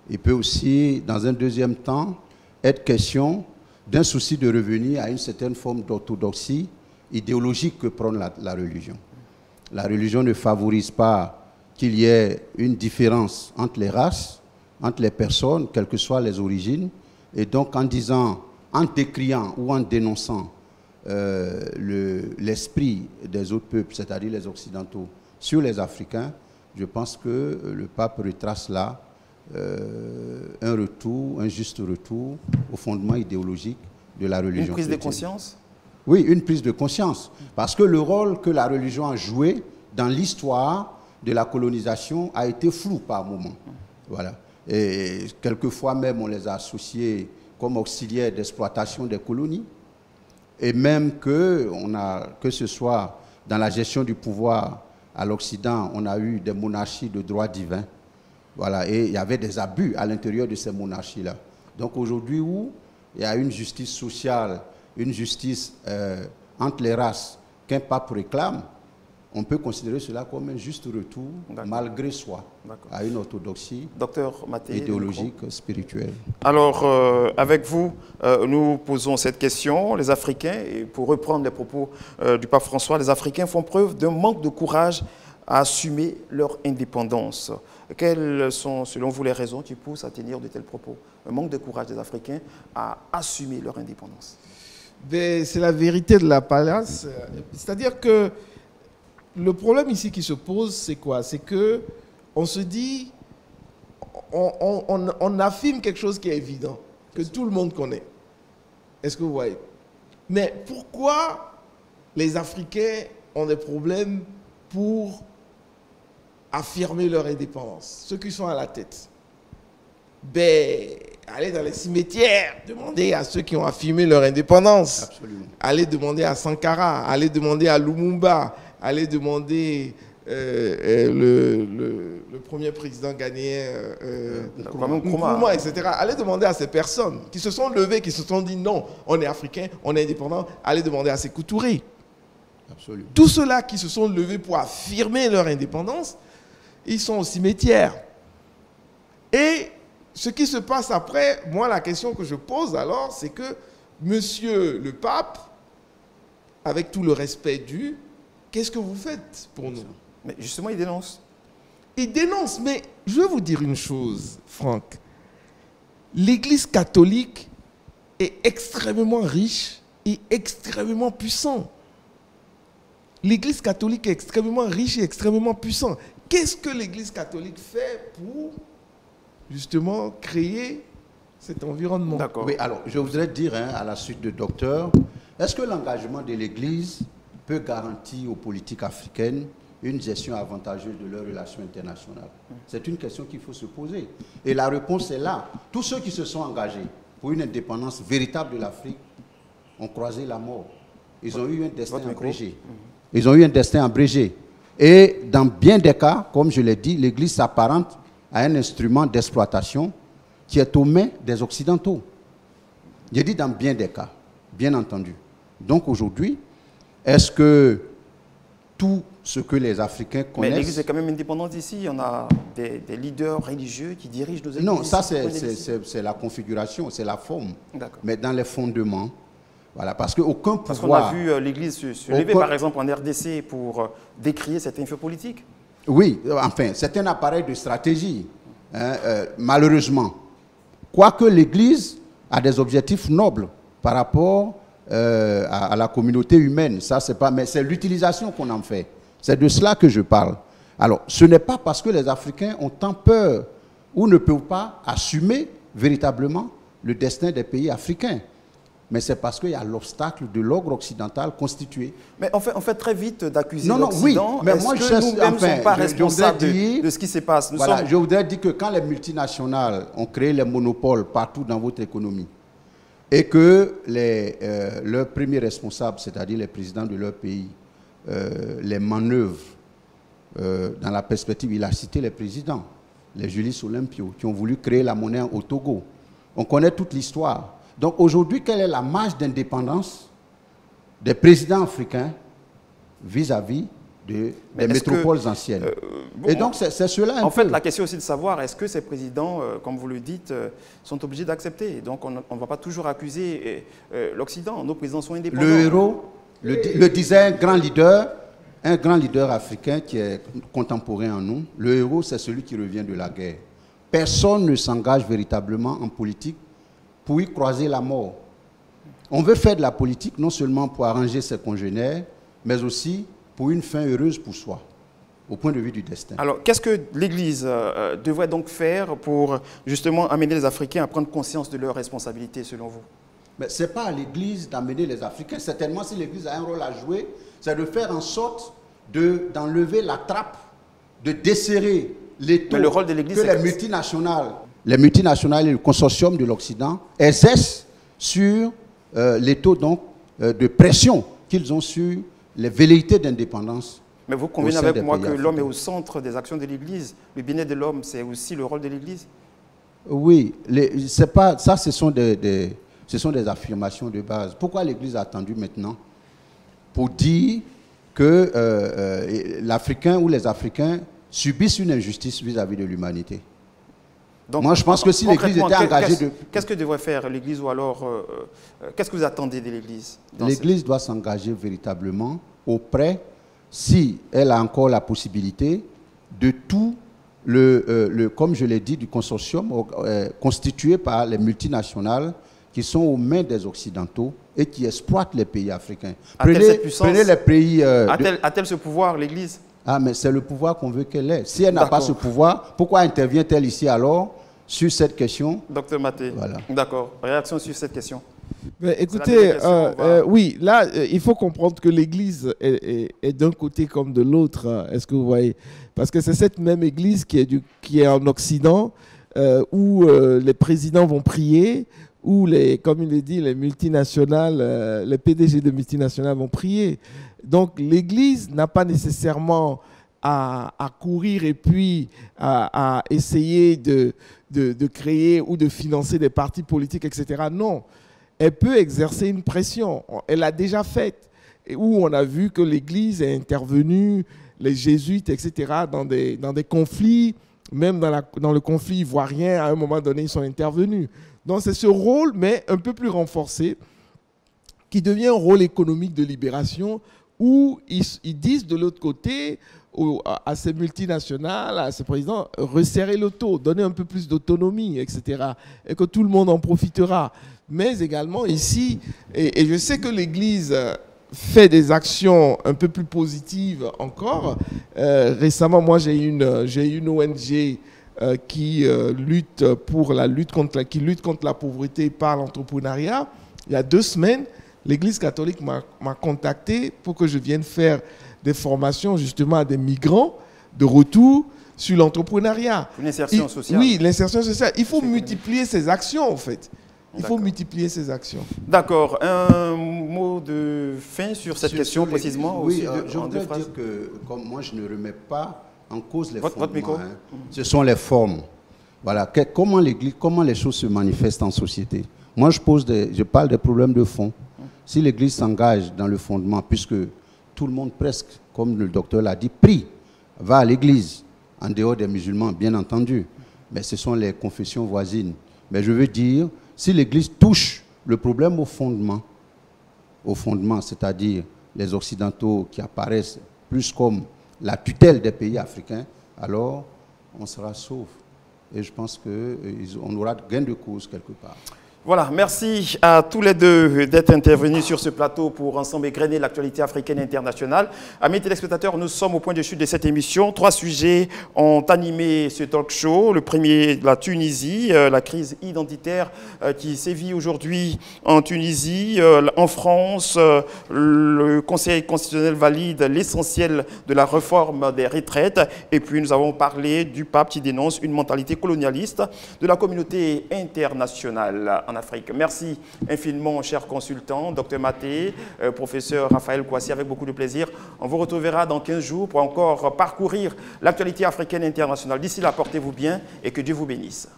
Il peut aussi, dans un deuxième temps, être question d'un souci de revenir à une certaine forme d'orthodoxie idéologique que prône la religion. La religion ne favorise pas qu'il y ait une différence entre les races, entre les personnes, quelles que soient les origines. Et donc, en décriant ou en dénonçant l'esprit des autres peuples, c'est-à-dire les Occidentaux, sur les Africains, je pense que le pape retrace là un juste retour au fondement idéologique de la religion. Une prise de conscience? Oui, une prise de conscience. Parce que le rôle que la religion a joué dans l'histoire de la colonisation a été flou par moments. Voilà. Et quelquefois même, on les a associés comme auxiliaires d'exploitation des colonies. Et même que ce soit dans la gestion du pouvoir à l'Occident, on a eu des monarchies de droit divin. Voilà, et il y avait des abus à l'intérieur de ces monarchies-là. Donc aujourd'hui, où il y a une justice sociale, une justice entre les races qu'un pape réclame, on peut considérer cela comme un juste retour, malgré soi, à une orthodoxie idéologique, spirituelle. Alors, avec vous, nous posons cette question. Les Africains, et pour reprendre les propos du pape François, les Africains font preuve d'un manque de courage à assumer leur indépendance. Quelles sont, selon vous, les raisons qui poussent à tenir de tels propos? Un manque de courage des Africains à assumer leur indépendance. C'est la vérité de la palace. C'est-à-dire que le problème ici qui se pose, c'est quoi? C'est que on se dit, on affirme quelque chose qui est évident, que tout le monde connaît. Est-ce que vous voyez? Mais pourquoi les Africains ont des problèmes pour affirmer leur indépendance? Ceux qui sont à la tête. Allez dans les cimetières, demander à ceux qui ont affirmé leur indépendance. Absolument. Allez demander à Sankara, allez demander à Lumumba, allez demander le premier président ghanéen, Nkrumah, etc. Allez demander à ces personnes qui se sont levées, qui se sont dit non, on est africain, on est indépendant. Allez demander à Sékou Touré. Absolument. Tous ceux-là qui se sont levés pour affirmer leur indépendance, ils sont au cimetière. Et ce qui se passe après, moi, la question que je pose alors, c'est que monsieur le pape, avec tout le respect dû, qu'est-ce que vous faites pour nous? Mais justement, il dénonce. Il dénonce, mais je vais vous dire une chose, Franck. L'Église catholique est extrêmement riche et extrêmement puissante. L'Église catholique est extrêmement riche et extrêmement puissante. Qu'est-ce que l'Église catholique fait pour justement créer cet environnement? D'accord. Oui, alors je voudrais dire à la suite de docteur, est-ce que l'engagement de l'Église peut garantir aux politiques africaines une gestion avantageuse de leurs relations internationales? C'est une question qu'il faut se poser. Et la réponse est là. Tous ceux qui se sont engagés pour une indépendance véritable de l'Afrique ont croisé la mort. Ils ont eu un destin abrégé. Ils ont eu un destin abrégé. Et dans bien des cas, comme je l'ai dit, l'Église s'apparente à un instrument d'exploitation qui est aux mains des Occidentaux. J'ai dit dans bien des cas, bien entendu. Donc aujourd'hui, est-ce que tout ce que les Africains connaissent... Mais l'Église est quand même indépendante ici. Il y en a des leaders religieux qui dirigent nos églises. Non, ça c'est la configuration, c'est la forme. Mais dans les fondements, voilà, parce qu'aucun pouvoir... Parce qu'on a vu l'Église se lever, par exemple, en RDC pour décrier cette infopolitique. Oui, enfin, c'est un appareil de stratégie, malheureusement. Quoique l'Église a des objectifs nobles par rapport à la communauté humaine, ça c'est pas, mais c'est l'utilisation qu'on en fait. C'est de cela que je parle. Alors, ce n'est pas parce que les Africains ont tant peur ou ne peuvent pas assumer véritablement le destin des pays africains. Mais c'est parce qu'il y a l'obstacle de l'ogre occidental constitué. Mais on fait très vite d'accuser l'Occident. Oui, mais moi je nous ne sommes pas responsables de ce qui se passe. Voilà, je voudrais dire que quand les multinationales ont créé les monopoles partout dans votre économie et que leurs premiers responsables, c'est-à-dire les présidents de leur pays, les manœuvrent dans la perspective, il a cité les présidents, les Julius Olympio, qui ont voulu créer la monnaie au Togo. On connaît toute l'histoire. Donc aujourd'hui, quelle est la marge d'indépendance des présidents africains vis-à-vis des métropoles anciennes? Et donc c'est cela en fait, la question aussi de savoir, est-ce que ces présidents, comme vous le dites, sont obligés d'accepter? Donc on ne va pas toujours accuser l'Occident. Nos présidents sont indépendants. Le héros, le disait un grand leader africain qui est contemporain en nous. Le héros, c'est celui qui revient de la guerre. Personne ne s'engage véritablement en politique pour y croiser la mort. On veut faire de la politique non seulement pour arranger ses congénères, mais aussi pour une fin heureuse pour soi, au point de vue du destin. Alors, qu'est-ce que l'Église devrait donc faire pour justement amener les Africains à prendre conscience de leurs responsabilités, selon vous? Mais ce n'est pas à l'Église d'amener les Africains. Certainement, si l'Église a un rôle à jouer, c'est de faire en sorte d'enlever la trappe, de desserrer l'étau que les multinationales et le consortium de l'Occident exercent sur l'étau de pression qu'ils ont sur les velléités d'indépendance Mais vous convenez avec moi que l'homme est au centre des actions de l'Église. Le bien-être de l'homme, c'est aussi le rôle de l'Église. Oui, c'est pas, ça ce sont des affirmations de base. Pourquoi l'Église a attendu maintenant pour dire que l'Africain ou les Africains subissent une injustice vis-à-vis de l'humanité? Moi, je pense que si l'Église était engagée... Qu'est-ce que devrait faire l'Église, ou alors qu'est-ce que vous attendez de l'Église? L'Église doit s'engager véritablement auprès, si elle a encore la possibilité, de tout comme je l'ai dit, du consortium constitué par les multinationales qui sont aux mains des Occidentaux et qui exploitent les pays africains. Prenez les pays... A-t-elle ce pouvoir, l'Église? Ah, mais c'est le pouvoir qu'on veut qu'elle ait. Si elle n'a pas ce pouvoir, pourquoi intervient-elle ici alors sur cette question? Docteur Maté, voilà. D'accord. Réaction sur cette question? Mais écoutez, oui, là, il faut comprendre que l'Église est d'un côté comme de l'autre. Est-ce que vous voyez? Parce que c'est cette même Église qui est en Occident, où les présidents vont prier, où, comme il est dit, les multinationales, les PDG de multinationales vont prier. Donc l'Église n'a pas nécessairement à courir et puis à essayer de créer ou de financer des partis politiques, etc. Non. Elle peut exercer une pression. Elle l'a déjà faite. Où on a vu que l'Église est intervenue, les jésuites, etc., dans des conflits, même dans le conflit ivoirien, à un moment donné, ils sont intervenus. Donc c'est ce rôle, mais un peu plus renforcé, qui devient un rôle économique de libération, où ils disent de l'autre côté à ces multinationales, à ces présidents, resserrer le taux, donner un peu plus d'autonomie, etc., et que tout le monde en profitera. Mais également ici, et je sais que l'Église fait des actions un peu plus positives encore. Récemment, moi, j'ai une ONG qui lutte contre la pauvreté par l'entrepreneuriat. Il y a 2 semaines, l'Église catholique m'a contacté pour que je vienne faire des formations justement à des migrants de retour sur l'entrepreneuriat. L'insertion sociale. Oui, l'insertion sociale. Il faut multiplier ces actions, en fait. Il faut multiplier ces actions. D'accord. Un mot de fin sur cette question précisément? Oui, je voudrais dire que comme moi, je ne remets pas en cause les fondements. Ce sont les formes. Voilà. Comment l'Église, comment les choses se manifestent en société? Moi, je parle des problèmes de fond. Si l'Église s'engage dans le fondement, puisque tout le monde presque, comme le docteur l'a dit, prie, va à l'Église, en dehors des musulmans, bien entendu. Mais ce sont les confessions voisines. Mais je veux dire, si l'Église touche le problème au fondement, c'est-à-dire les Occidentaux qui apparaissent plus comme la tutelle des pays africains, alors on sera sauf. Et je pense qu'on aura gain de cause quelque part. Voilà, merci à tous les deux d'être intervenus sur ce plateau pour ensemble égrener l'actualité africaine et internationale. Amis téléspectateurs, nous sommes au point de chute de cette émission. 3 sujets ont animé ce talk show. Le premier, la Tunisie, la crise identitaire qui sévit aujourd'hui en Tunisie. En France, le Conseil constitutionnel valide l'essentiel de la réforme des retraites. Et puis nous avons parlé du pape qui dénonce une mentalité colonialiste de la communauté internationale en Afrique. Merci infiniment, cher consultant, Dr Maté, professeur Raphaël Kouassi, avec beaucoup de plaisir. On vous retrouvera dans 15 jours pour encore parcourir l'actualité africaine et internationale. D'ici là, portez-vous bien et que Dieu vous bénisse.